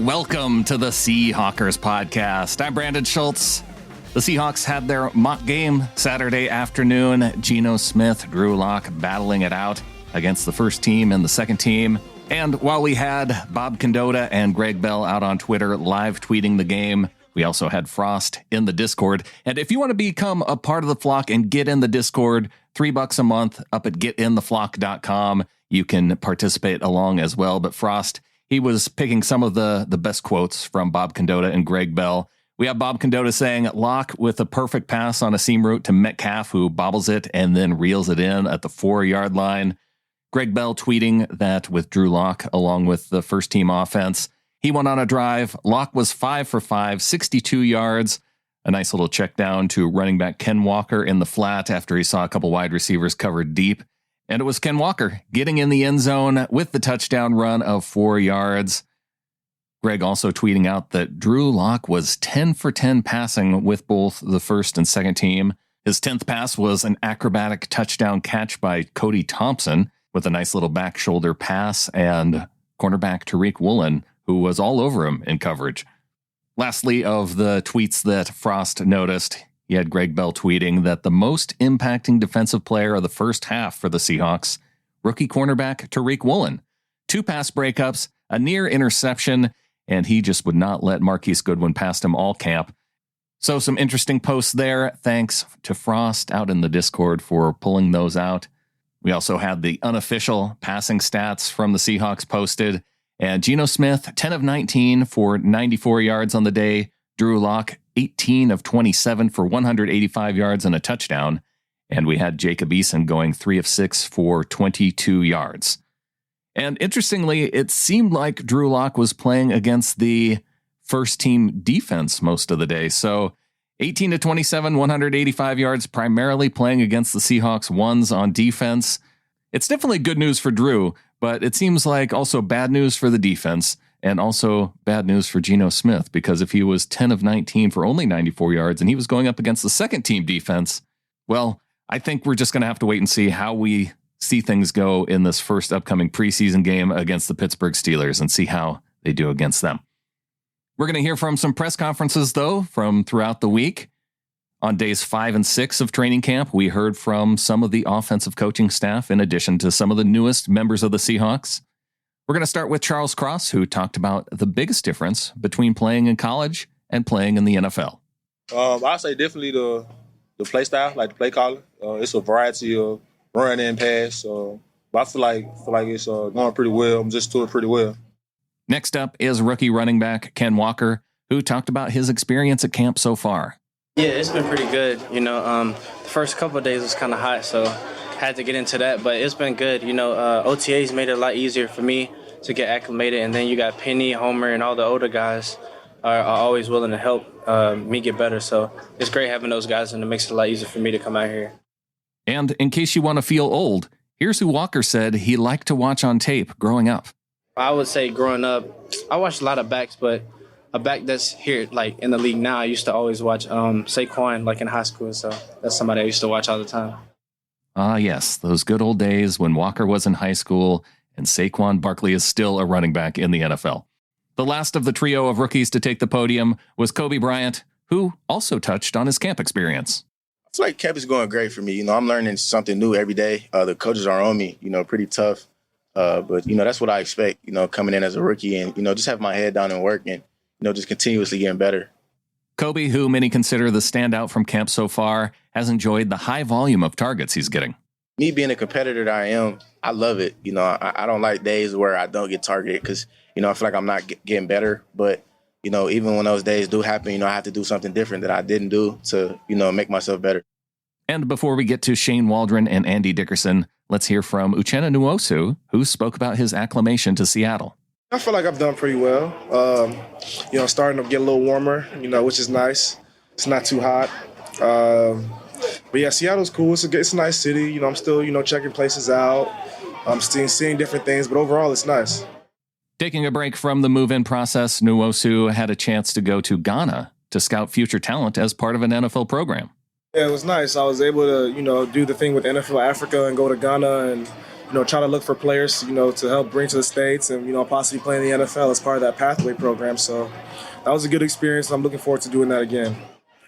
and welcome to the Seahawkers podcast. I'm Brandon Schultz. The Seahawks had their mock game Saturday afternoon. Geno Smith, Drew Lock battling it out against the first team and the second team. And while we had Bob Condotta and Greg Bell out on Twitter live tweeting the game, we also had Frost in the Discord. And if you want to become a part of the flock and get in the Discord, $3 a month up at getintheflock.com. You can participate along as well. But Frost, he was picking some of the best quotes from Bob Condotta and Greg Bell. We have Bob Condotta saying, Lock with a perfect pass on a seam route to Metcalf, who bobbles it and then reels it in at the 4-yard line. Greg Bell tweeting that with Drew Lock, along with the first team offense, he went on a drive. Lock was 5 for 5, 62 yards. A nice little check down to running back Ken Walker in the flat after he saw a couple wide receivers covered deep. And it was Ken Walker getting in the end zone with the touchdown run of 4 yards. Greg also tweeting out that Drew Lock was 10 for 10 passing with both the first and second team. His 10th pass was an acrobatic touchdown catch by Cody Thompson with a nice little back shoulder pass, and cornerback Tariq Woolen, who was all over him in coverage. Lastly, of the tweets that Frost noticed, he had Greg Bell tweeting that the most impacting defensive player of the first half for the Seahawks, rookie cornerback Tariq Woolen. 2 pass breakups, a near interception, and he just would not let Marquise Goodwin past him all camp. So some interesting posts there. Thanks to Frost out in the Discord for pulling those out. We also had the unofficial passing stats from the Seahawks posted. And Geno Smith, 10 of 19 for 94 yards on the day. Drew Lock, 18 of 27 for 185 yards and a touchdown. And we had Jacob Eason going 3 of 6 for 22 yards. And interestingly, it seemed like Drew Lock was playing against the first team defense most of the day. So 18 to 27, 185 yards, primarily playing against the Seahawks ones on defense. It's definitely good news for Drew, but it seems like also bad news for the defense and also bad news for Geno Smith, because if he was 10 of 19 for only 94 yards and he was going up against the second team defense, well, I think we're just going to have to wait and see how we see things go in this first upcoming preseason game against the Pittsburgh Steelers and see how they do against them. We're going to hear from some press conferences, though, from throughout the week. On days 5 and 6 of training camp, we heard from some of the offensive coaching staff, in addition to some of the newest members of the Seahawks. We're going to start with Charles Cross, who talked about the biggest difference between playing in college and playing in the NFL. I'd say definitely the play style, like the play calling. It's a variety of run and pass. But I feel like it's going pretty well. I'm just doing pretty well. Next up is rookie running back Ken Walker, who talked about his experience at camp so far. Yeah, it's been pretty good. The first couple of days was kind of hot, so had to get into that. But it's been good. OTAs made it a lot easier for me to get acclimated. And then you got Penny, Homer, and all the older guys are always willing to help me get better. So it's great having those guys, and it makes it a lot easier for me to come out here. And in case you want to feel old, here's who Walker said he liked to watch on tape growing up. I would say growing up, I watched a lot of backs, but a back that's here, like in the league now, I used to always watch Saquon, like in high school. So that's somebody I used to watch all the time. Ah, yes, those good old days when Walker was in high school and Saquon Barkley is still a running back in the NFL. The last of the trio of rookies to take the podium was Coby Bryant, who also touched on his camp experience. I feel like camp is going great for me. I'm learning something new every day. The coaches are on me, pretty tough. But that's what I expect, coming in as a rookie and, just have my head down and work and, just continuously getting better. Coby, who many consider the standout from camp so far, has enjoyed the high volume of targets he's getting. Me being a competitor that I am, I love it. I don't like days where I don't get targeted because, I feel like I'm not getting better. But, even when those days do happen, I have to do something different that I didn't do to, make myself better. And before we get to Shane Waldron and Andy Dickerson, let's hear from Uchenna Nwosu, who spoke about his acclimation to Seattle. I feel like I've done pretty well. Starting to get a little warmer, which is nice. It's not too hot. But yeah, Seattle's cool. It's a nice city. I'm still, checking places out. I'm still seeing different things, but overall it's nice. Taking a break from the move-in process, Nwosu had a chance to go to Ghana to scout future talent as part of an NFL program. Yeah, it was nice. I was able to, do the thing with NFL Africa and go to Ghana and, try to look for players, to help bring to the States and, possibly play in the NFL as part of that pathway program. So that was a good experience. I'm looking forward to doing that again.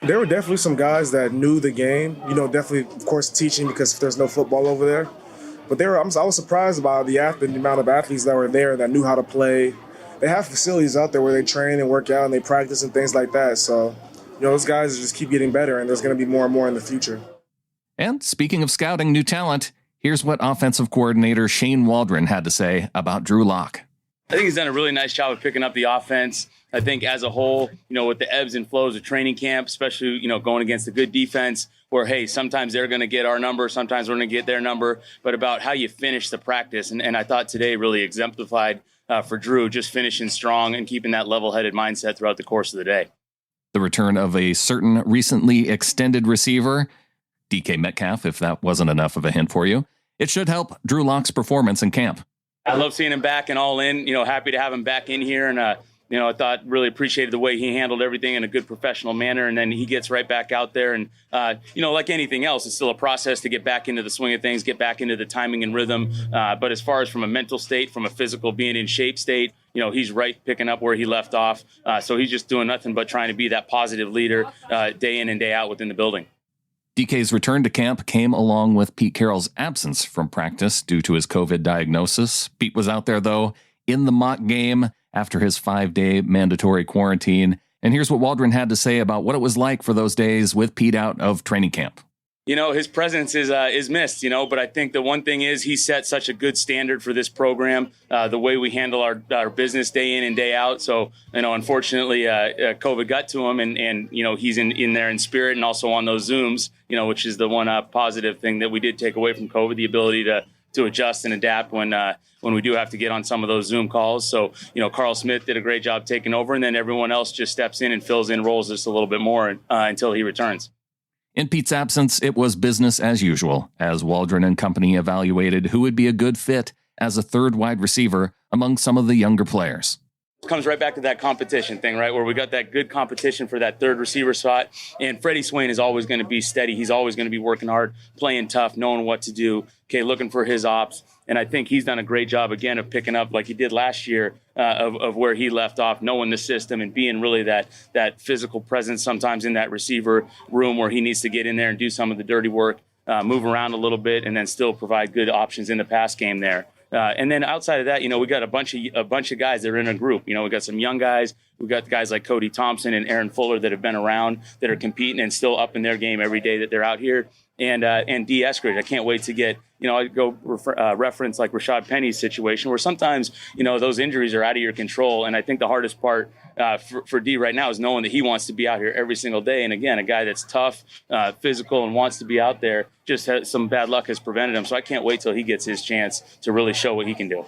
There were definitely some guys that knew the game, definitely, of course, teaching because there's no football over there. But I was surprised by the amount of athletes that were there that knew how to play. They have facilities out there where they train and work out and they practice and things like that. So, those guys just keep getting better, and there's going to be more and more in the future. And speaking of scouting new talent, here's what offensive coordinator Shane Waldron had to say about Drew Lock. I think he's done a really nice job of picking up the offense. I think as a whole, with the ebbs and flows of training camp, especially, going against a good defense where, hey, sometimes they're going to get our number, sometimes we're going to get their number, but about how you finish the practice. And I thought today really exemplified for Drew, just finishing strong and keeping that level-headed mindset throughout the course of the day. The return of a certain recently extended receiver, DK Metcalf, if that wasn't enough of a hint for you, it should help Drew Lock's performance in camp. I love seeing him back and all in, happy to have him back in here. And, I thought really appreciated the way he handled everything in a good professional manner. And then he gets right back out there. And, like anything else, it's still a process to get back into the swing of things, get back into the timing and rhythm. But as far as from a mental state, from a physical being in shape state, he's right picking up where he left off. So he's just doing nothing but trying to be that positive leader day in and day out within the building. DK's return to camp came along with Pete Carroll's absence from practice due to his COVID diagnosis. Pete was out there, though, in the mock game after his 5-day mandatory quarantine. And here's what Waldron had to say about what it was like for those days with Pete out of training camp. His presence is missed, but I think the one thing is he set such a good standard for this program, the way we handle our business day in and day out. So, unfortunately, COVID got to him and he's in there in spirit and also on those Zooms, which is the one positive thing that we did take away from COVID, the ability to adjust and adapt when we do have to get on some of those Zoom calls. So, Carl Smith did a great job taking over, and then everyone else just steps in and fills in roles just a little bit more until he returns. In Pete's absence, it was business as usual, as Waldron and company evaluated who would be a good fit as a third wide receiver among some of the younger players. It comes right back to that competition thing, right, where we got that good competition for that third receiver spot. And Freddie Swain is always going to be steady. He's always going to be working hard, playing tough, knowing what to do, looking for his ops. And I think he's done a great job, again, of picking up, like he did last year, of where he left off, knowing the system and being really that physical presence sometimes in that receiver room where he needs to get in there and do some of the dirty work, move around a little bit, and then still provide good options in the pass game there. And then outside of that, we got a bunch of guys that are in a group. We got some young guys. We got guys like Cody Thompson and Aaron Fuller that have been around, that are competing and still up in their game every day that they're out here. And D. Eskridge, I can't wait to get, I go reference like Rashad Penny's situation where sometimes, those injuries are out of your control. And I think the hardest part for D right now is knowing that he wants to be out here every single day. And again, a guy that's tough, physical, and wants to be out there, just some bad luck has prevented him. So I can't wait till he gets his chance to really show what he can do.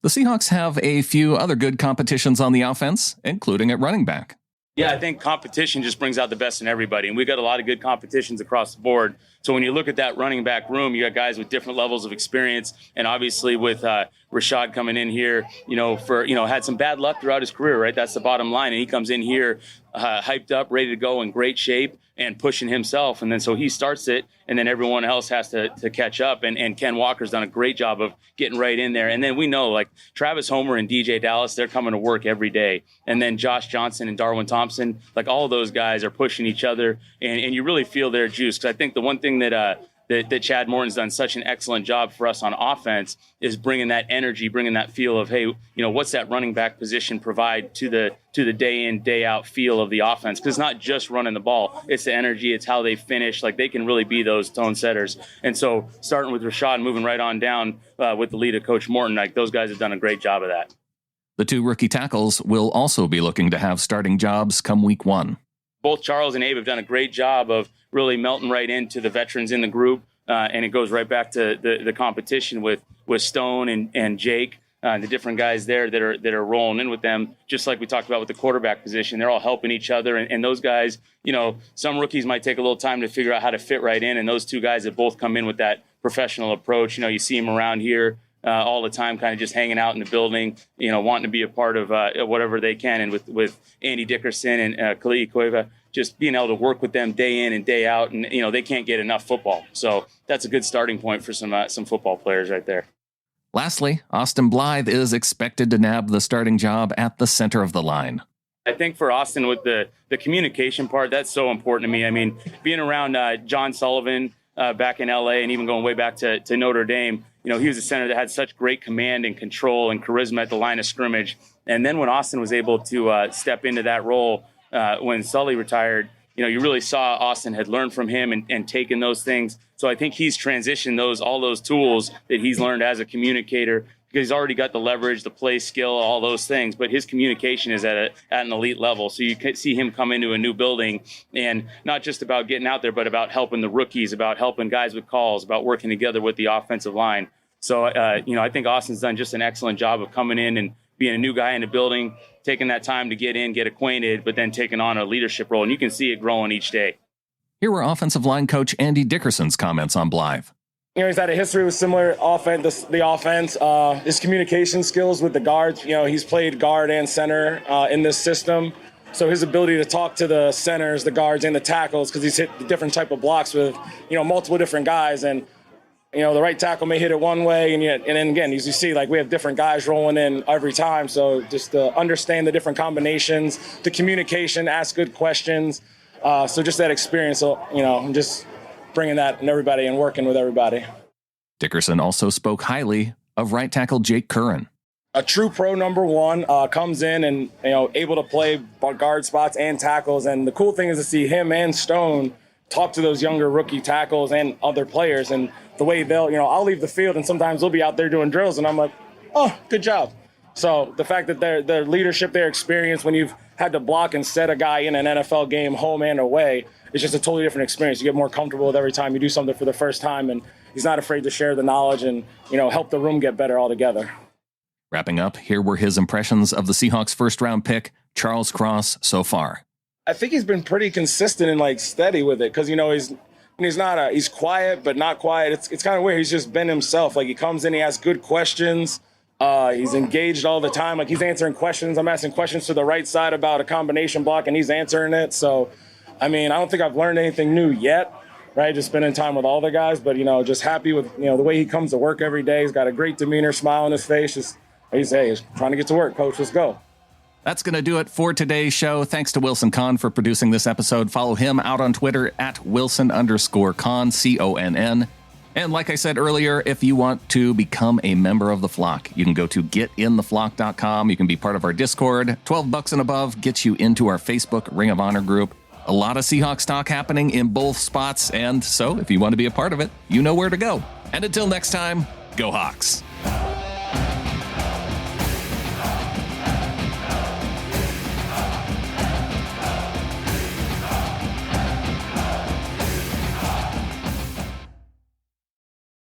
The Seahawks have a few other good competitions on the offense, including at running back. Yeah, I think competition just brings out the best in everybody. And we got a lot of good competitions across the board. So when you look at that running back room, you got guys with different levels of experience. And obviously with Rashad coming in here, had some bad luck throughout his career, right? That's the bottom line. And he comes in here hyped up, ready to go, in great shape and pushing himself. And then so he starts it, and then everyone else has to catch up. And Ken Walker's done a great job of getting right in there. And then we know, like, Travis Homer and DJ Dallas, they're coming to work every day. And then Josh Johnson and Darwin Thompson, like, all of those guys are pushing each other. And you really feel their juice. Because I think the one thing that Chad Morton's done such an excellent job for us on offense is bringing that energy, bringing that feel of, hey, what's that running back position provide to the day in, day out feel of the offense? Because it's not just running the ball. It's the energy. It's how they finish. Like, they can really be those tone setters. And so starting with Rashad, moving right on down with the lead of Coach Morton, like, those guys have done a great job of that. The two rookie tackles will also be looking to have starting jobs come week 1. Both Charles and Abe have done a great job of really melting right into the veterans in the group. And it goes right back to the competition with Stone and Jake, the different guys there that are rolling in with them. Just like we talked about with the quarterback position, they're all helping each other. And those guys, some rookies might take a little time to figure out how to fit right in. And those two guys have both come in with that professional approach. You see them around here all the time, kind of just hanging out in the building, wanting to be a part of whatever they can. And with Andy Dickerson and Kali'i Cueva, just being able to work with them day in and day out. And, they can't get enough football. So that's a good starting point for some football players right there. Lastly, Austin Blythe is expected to nab the starting job at the center of the line. I think for Austin with the communication part, that's so important to me. I mean, being around John Sullivan back in LA and even going way back to Notre Dame, he was a center that had such great command and control and charisma at the line of scrimmage. And then when Austin was able to step into that role when Sully retired, you really saw Austin had learned from him and taken those things. So I think he's transitioned all those tools that he's learned as a communicator, because he's already got the leverage, the play skill, all those things. But his communication is at an elite level. So you can see him come into a new building and not just about getting out there, but about helping the rookies, about helping guys with calls, about working together with the offensive line. So, I think Austin's done just an excellent job of coming in and being a new guy in the building, taking that time to get in, get acquainted, but then taking on a leadership role. And you can see it growing each day. Here were offensive line coach Andy Dickerson's comments on Blythe. He's had a history with similar offense, the offense, his communication skills with the guards. He's played guard and center in this system. So his ability to talk to the centers, the guards, and the tackles, because he's hit the different type of blocks with, multiple different guys. And, the right tackle may hit it one way. And then again, as you see, we have different guys rolling in every time. So just to understand the different combinations, the communication, ask good questions. So just that experience. So, I'm just bringing that in everybody and working with everybody. Dickerson also spoke highly of right tackle Jake Curran. A true pro number one comes in and, able to play guard spots and tackles. And the cool thing is to see him and Stone talk to those younger rookie tackles and other players. And the way I'll leave the field and sometimes they'll be out there doing drills and I'm like, oh, good job. So the fact that their leadership, their experience when you've had to block and set a guy in an NFL game home and away, it's just a totally different experience. You get more comfortable with every time you do something for the first time, and he's not afraid to share the knowledge and, help the room get better altogether. Wrapping up, here were his impressions of the Seahawks first-round pick, Charles Cross, so far. I think he's been pretty consistent and steady with it because, he's quiet but not quiet. It's kind of weird. He's just been himself. He comes in, he asks good questions. He's engaged all the time. He's answering questions. I'm asking questions to the right side about a combination block, and he's answering it. So, I don't think I've learned anything new yet, right? Just spending time with all the guys, but, just happy with, the way he comes to work every day. He's got a great demeanor, smile on his face. He's trying to get to work, coach. Let's go. That's going to do it for today's show. Thanks to Wilson Kahn for producing this episode. Follow him out on Twitter at Wilson_Kahn, CONN. And like I said earlier, if you want to become a member of the flock, you can go to getintheflock.com. You can be part of our Discord. $12 and above gets you into our Facebook Ring of Honor group. A lot of Seahawks talk happening in both spots. And so if you want to be a part of it, you know where to go. And until next time, go Hawks.